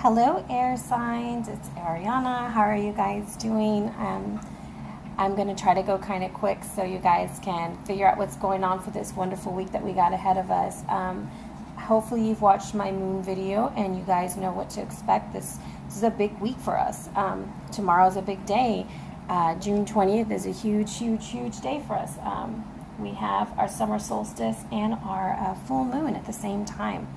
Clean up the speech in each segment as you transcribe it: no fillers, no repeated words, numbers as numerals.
Hello, air signs. It's Ariana. How are you guys doing? I'm going to try to go kind of quick so you guys can figure out what's going on for this wonderful week that we got ahead of us. Hopefully, you've watched my moon video and you guys know what to expect. This is a big week for us. Tomorrow's a big day. June 20th is a huge day for us. We have our summer solstice and our full moon at the same time.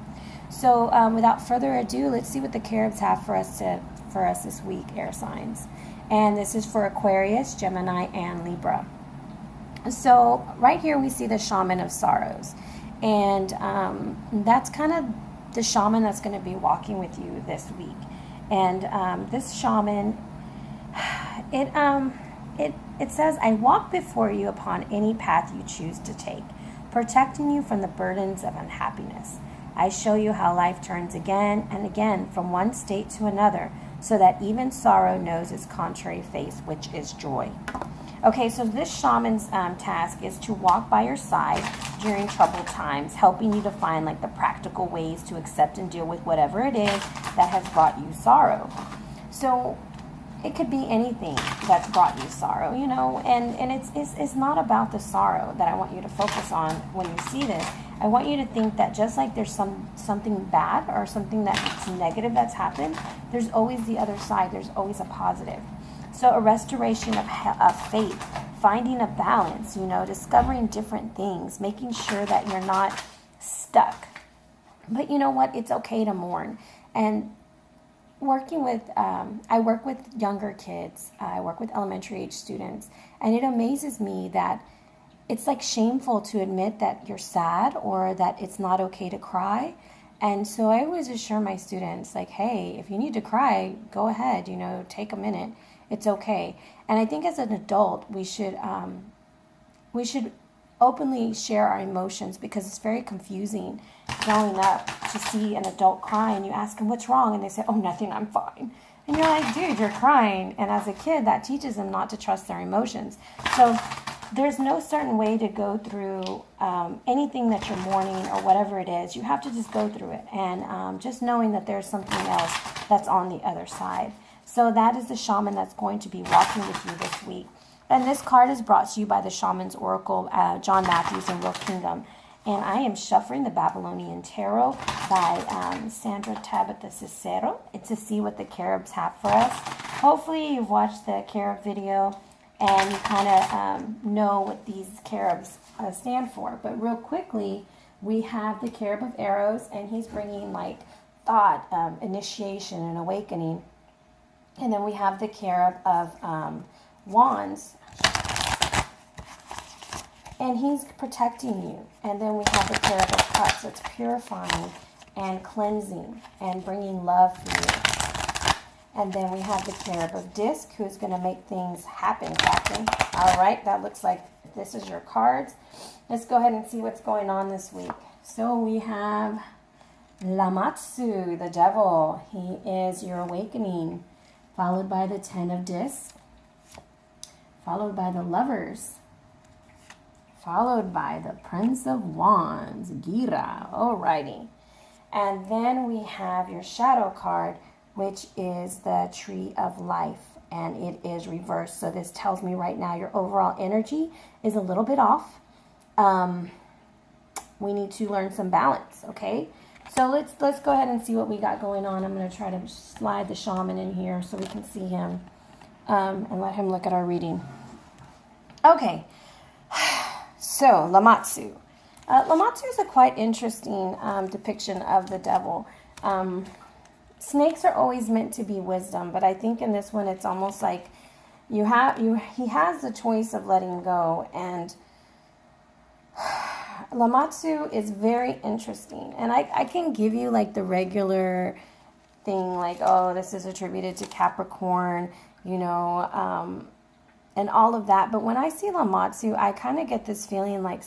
So without further ado, let's see what the Caribs have for us this week, air signs. And this is for Aquarius, Gemini, and Libra. So right here we see the Shaman of Sorrows. And that's kind of the shaman that's going to be walking with you this week. And this shaman, it says, I walk before you upon any path you choose to take, protecting you from the burdens of unhappiness. I show you how life turns again and again from one state to another, so that even sorrow knows its contrary face, which is joy. Okay, so this shaman's task is to walk by your side during troubled times, helping you to find like the practical ways to accept and deal with whatever it is that has brought you sorrow. So it could be anything that's brought you sorrow, you know, and it's not about the sorrow that I want you to focus on when you see this. I want you to think that just like there's something bad or something that's negative that's happened, there's always the other side. There's always a positive. So a restoration of faith, finding a balance, you know, discovering different things, making sure that you're not stuck. But you know what? It's okay to mourn. And I work with younger kids. I work with elementary age students. And it amazes me that it's like shameful to admit that you're sad or that it's not okay to cry. And so I always assure my students, like, hey, if you need to cry, go ahead, you know, take a minute. It's okay. And I think as an adult, we should openly share our emotions, because it's very confusing growing up to see an adult cry and you ask them what's wrong and they say, oh, nothing, I'm fine. And you're like, dude, you're crying. And as a kid, that teaches them not to trust their emotions. So there's no certain way to go through anything that you're mourning or whatever it is. You have to just go through it, and just knowing that there's something else that's on the other side. So that is the shaman that's going to be walking with you this week. And this card is brought to you by the Shaman's Oracle, John Matthews and Will Kingdom. And I am shuffling the Babylonian Tarot by Sandra Tabitha Cicero to see what the Caribs have for us. Hopefully you've watched the Carib video and you kind of know what these Caribs stand for. But real quickly, we have the Carib of Arrows, and he's bringing like thought, initiation, and awakening. And then we have the Carib of Wands, and he's protecting you. And then we have the Carib of Cups, that's purifying and cleansing and bringing love for you. And then we have the Carib of Disc, who's going to make things happen, Captain. All right, that looks like this is your cards. Let's go ahead and see what's going on this week. So we have Lamatsu, the devil. He is your awakening, followed by the Ten of Disc, followed by the Lovers, followed by the Prince of Wands, Gira. Alrighty. And then we have your shadow card, which is the Tree of Life, and it is reversed. So this tells me right now your overall energy is a little bit off. We need to learn some balance, okay? So let's go ahead and see what we got going on. I'm going to try to slide the shaman in here so we can see him and let him look at our reading. Okay, so Lamatsu. Lamatsu is a quite interesting depiction of the devil. Snakes are always meant to be wisdom, but I think in this one it's almost like he has the choice of letting go. And Lamatsu is very interesting, and I can give you like the regular thing, like, oh, this is attributed to Capricorn, you know, and all of that. But when I see Lamatsu, I kind of get this feeling like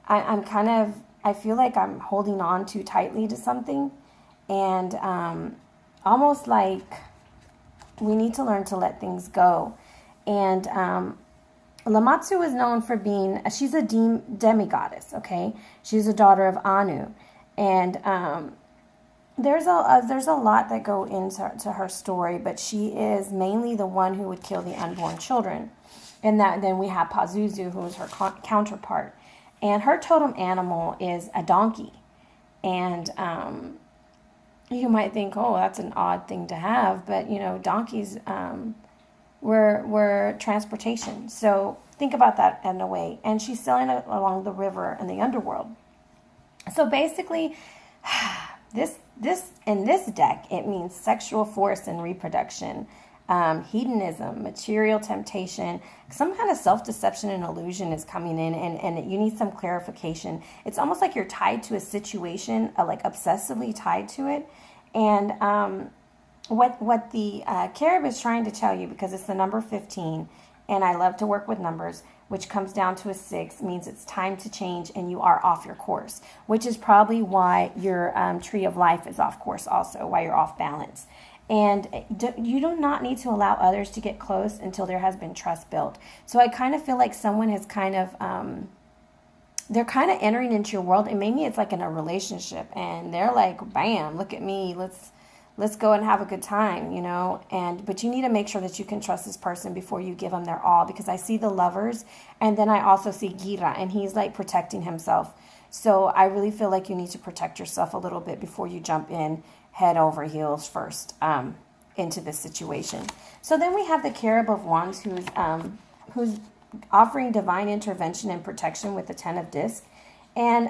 I feel like I'm holding on too tightly to something. And almost like we need to learn to let things go. And Lamatsu is known for being, she's a demigoddess, okay? She's a daughter of Anu. And there's a lot that go into her story, but she is mainly the one who would kill the unborn children. And then we have Pazuzu, who is her counterpart. And her totem animal is a donkey. And you might think, oh, that's an odd thing to have. But, donkeys were transportation. So think about that in a way. And she's sailing along the river in the underworld. So basically, this in this deck, it means sexual force and reproduction. Hedonism, material temptation, some kind of self-deception and illusion is coming in, and you need some clarification. It's almost like you're tied to a situation, like obsessively tied to it. And what the Carib is trying to tell you, because it's the number 15, and I love to work with numbers, which comes down to a 6, means it's time to change and you are off your course, which is probably why your tree of life is off course also, why you're off balance. And you do not need to allow others to get close until there has been trust built. So I kind of feel like someone has kind of, they're kind of entering into your world, and maybe it's like in a relationship, and they're like, bam, look at me, let's go and have a good time, but you need to make sure that you can trust this person before you give them their all, because I see the lovers, and then I also see Gira, and he's like protecting himself. So I really feel like you need to protect yourself a little bit before you jump in head over heels first into this situation. So then we have the Carib of Wands, who's offering divine intervention and protection with the Ten of Disc. And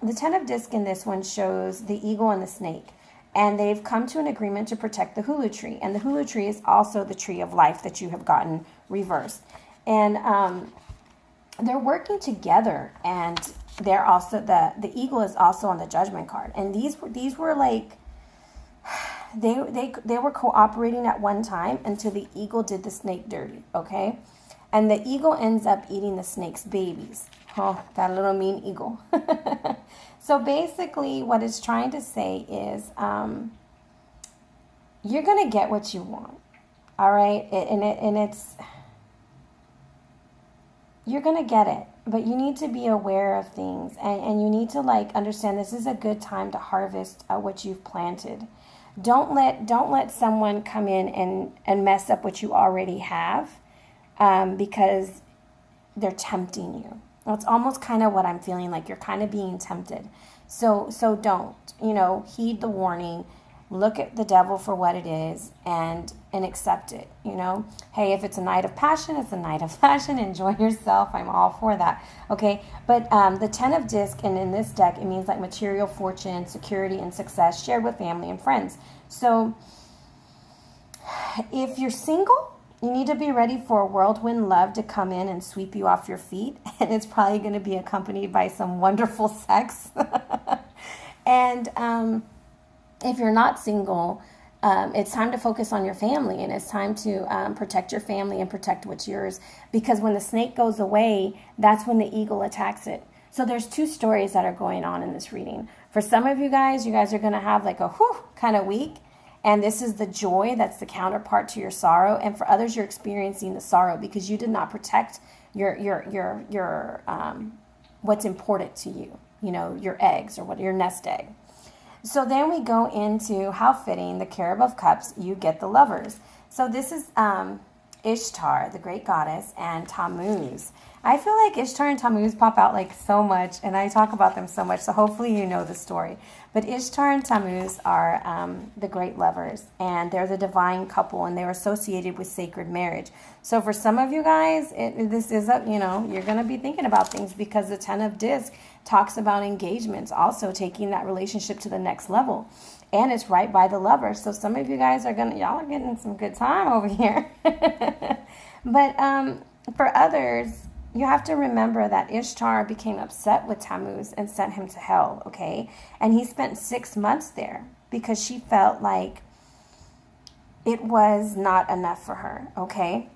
the Ten of Disc in this one shows the eagle and the snake. And they've come to an agreement to protect the Hulu tree. And the Hulu tree is also the tree of life that you have gotten reversed. And they're working together, and they're also the eagle is also on the Judgment card. And these were like, they were cooperating at one time until the eagle did the snake dirty, okay? And the eagle ends up eating the snake's babies. Oh, that little mean eagle. So basically what it's trying to say is you're going to get what you want, all right? You're going to get it, but you need to be aware of things, and you need to understand this is a good time to harvest what you've planted. Don't let someone come in and mess up what you already have because they're tempting you. It's almost kind of what I'm feeling like. You're kind of being tempted. So don't, heed the warning. Look at the devil for what it is and accept it, Hey, if it's a night of passion, it's a night of passion. Enjoy yourself. I'm all for that, okay? But the Ten of Disc, and in this deck, it means like material fortune, security, and success shared with family and friends. So if you're single, you need to be ready for a whirlwind love to come in and sweep you off your feet. And it's probably going to be accompanied by some wonderful sex. And if you're not single, it's time to focus on your family, and it's time to protect your family and protect what's yours, because when the snake goes away, that's when the eagle attacks it. So there's two stories that are going on in this reading. For some of you guys are going to have like a whew kind of week, and this is the joy that's the counterpart to your sorrow. And for others, you're experiencing the sorrow because you did not protect your what's important to you, your eggs or your nest egg. So then we go into how fitting, the Carib of Cups, you get the lovers. So this is Ishtar, the great goddess, and Tammuz. I feel like Ishtar and Tammuz pop out like so much, and I talk about them so much, so hopefully you know the story. But Ishtar and Tammuz are the great lovers, and they're the divine couple, and they're associated with sacred marriage. So for some of you guys, this is you're going to be thinking about things, because the Ten of Disc talks about engagements, also taking that relationship to the next level. And it's right by the lover. So some of you guys y'all are getting some good time over here. But for others, you have to remember that Ishtar became upset with Tammuz and sent him to hell, okay? And he spent 6 months there because she felt like it was not enough for her, okay?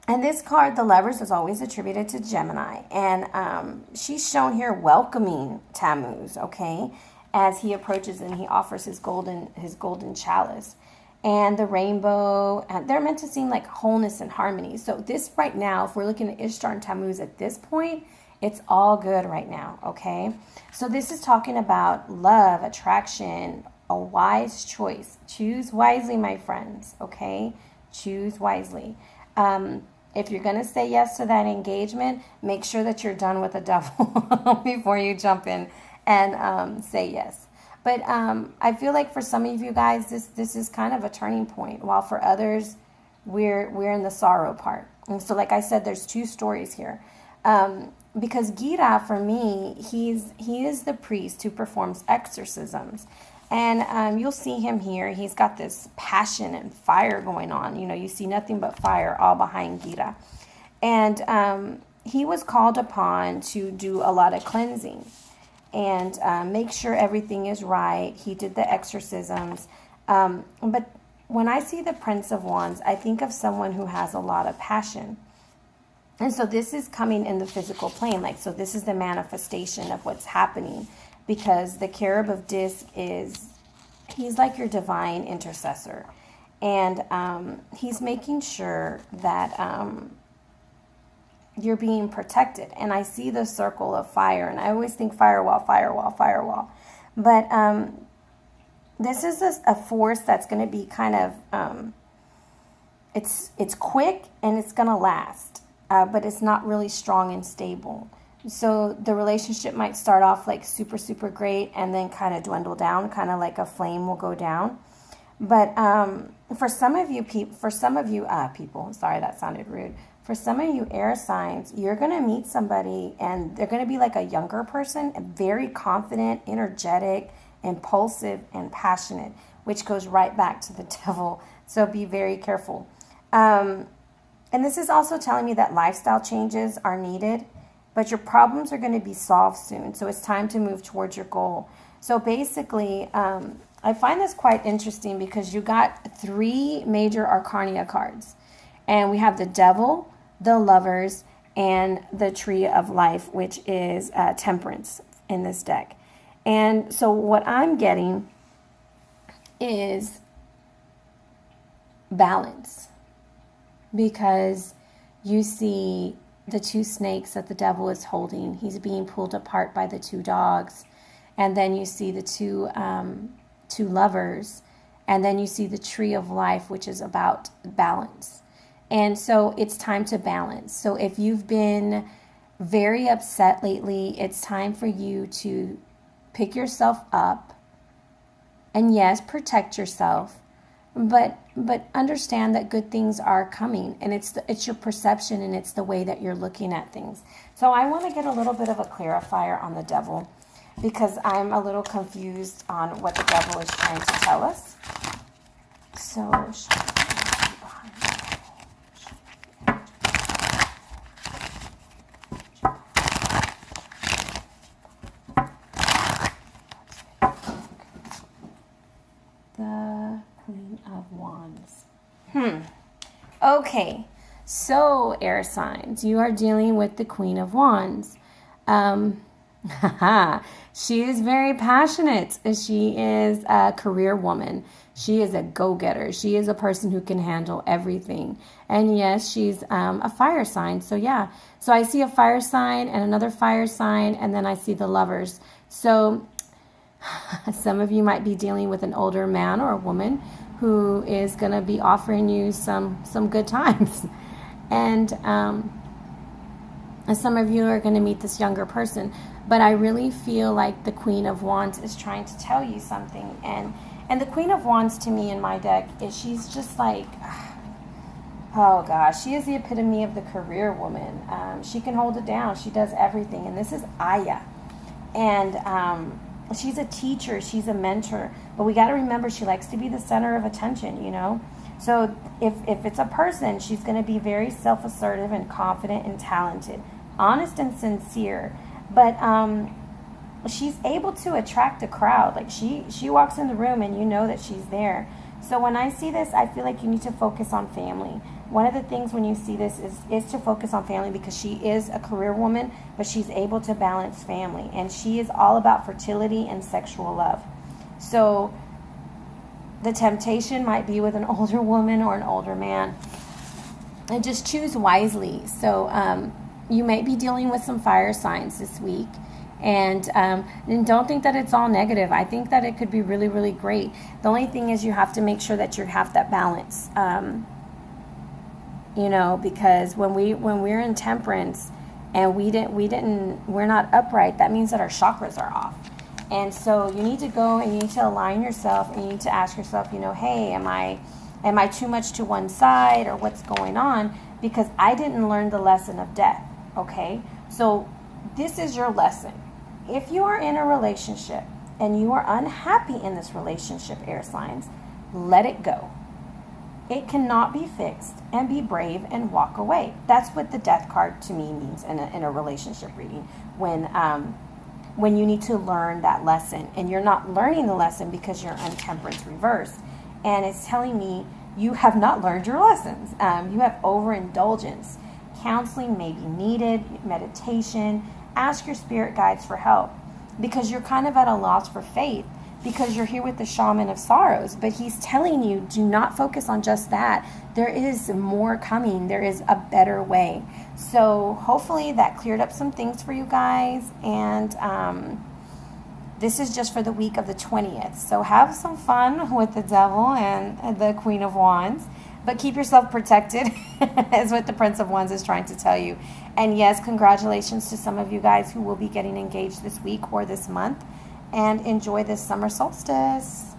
And this card, the lovers, is always attributed to Gemini. And she's shown here welcoming Tammuz, okay, as he approaches and he offers his golden chalice. And the rainbow, they're meant to seem like wholeness and harmony. So this right now, if we're looking at Ishtar and Tammuz at this point, it's all good right now, okay? So this is talking about love, attraction, a wise choice. Choose wisely, my friends, okay? Choose wisely. If you're going to say yes to that engagement, make sure that you're done with the devil before you jump in and say yes. But I feel like for some of you guys, this is kind of a turning point, while for others, we're in the sorrow part. And so, like I said, there's two stories here. Because Gira, for me, he is the priest who performs exorcisms. And you'll see him here. He's got this passion and fire going on. You know, you see nothing but fire all behind Gira. And he was called upon to do a lot of cleansing and make sure everything is right. He did the exorcisms. But when I see the Prince of Wands, I think of someone who has a lot of passion. And so this is coming in the physical plane. Like, so this is the manifestation of what's happening, because the Cherub of Disc he's like your divine intercessor. And he's making sure that you're being protected. And I see the circle of fire, and I always think firewall, firewall, firewall. But this is a force that's going to be kind of, it's quick and it's going to last. But it's not really strong and stable. So the relationship might start off like super, super great and then kind of dwindle down, kind of like a flame will go down. But for some of you people, sorry, that sounded rude. For some of you air signs, you're going to meet somebody and they're going to be like a younger person, very confident, energetic, impulsive, and passionate, which goes right back to the devil. So be very careful. And this is also telling me that lifestyle changes are needed, but your problems are going to be solved soon. So it's time to move towards your goal. So basically, I find this quite interesting because you got 3 major Arcana cards. And we have the Devil, the Lovers, and the Tree of Life, which is Temperance in this deck. And so what I'm getting is balance. Because you see the 2 snakes that the devil is holding. He's being pulled apart by the 2 dogs. And then you see the two lovers. And then you see the Tree of Life, which is about balance. And so it's time to balance. So if you've been very upset lately, it's time for you to pick yourself up. And yes, protect yourself. But understand that good things are coming, and it's your perception and it's the way that you're looking at things. So I want to get a little bit of a clarifier on the devil, because I'm a little confused on what the devil is trying to tell us. So the Queen of Wands. Okay, so air signs, you are dealing with the Queen of Wands. She is very passionate. She is a career woman. She is a go-getter. She is a person who can handle everything. And yes, she's a fire sign. So yeah, so I see a fire sign and another fire sign, and then I see the Lovers. So some of you might be dealing with an older man or a woman who is going to be offering you some good times. And some of you are going to meet this younger person. But I really feel like the Queen of Wands is trying to tell you something. And the Queen of Wands to me in my deck she's just like, oh gosh, she is the epitome of the career woman. She can hold it down. She does everything. And this is Aya. And she's a teacher. She's a mentor. But we got to remember she likes to be the center of attention, you know. So if it's a person, she's going to be very self-assertive and confident and talented, honest and sincere. But she's able to attract a crowd. Like she walks in the room and you know that she's there. So when I see this, I feel like you need to focus on family. One of the things when you see this is to focus on family, because she is a career woman, but she's able to balance family. And she is all about fertility and sexual love. So the temptation might be with an older woman or an older man. And just choose wisely. So you might be dealing with some fire signs this week. And don't think that it's all negative. I think that it could be really, really great. The only thing is you have to make sure that you have that balance. Because when we're in temperance and we're not upright, that means that our chakras are off. And so you need to go and you need to align yourself, and you need to ask yourself, hey, am I too much to one side, or what's going on? Because I didn't learn the lesson of death. Okay, so this is your lesson. If you are in a relationship and you are unhappy in this relationship, air signs, let it go. It cannot be fixed, and be brave and walk away. That's what the death card to me means in a relationship reading. When you need to learn that lesson, and you're not learning the lesson because you're on temperance reverse, and it's telling me you have not learned your lessons. You have overindulgence. Counseling may be needed, meditation. Ask your spirit guides for help, because you're kind of at a loss for faith, because you're here with the shaman of sorrows, but he's telling you, do not focus on just that. There is more coming. There is a better way. So hopefully that cleared up some things for you guys. And this is just for the week of the 20th. So have some fun with the devil and the Queen of Wands, but keep yourself protected is what the Prince of Wands is trying to tell you. And yes, congratulations to some of you guys who will be getting engaged this week or this month. And enjoy this summer solstice.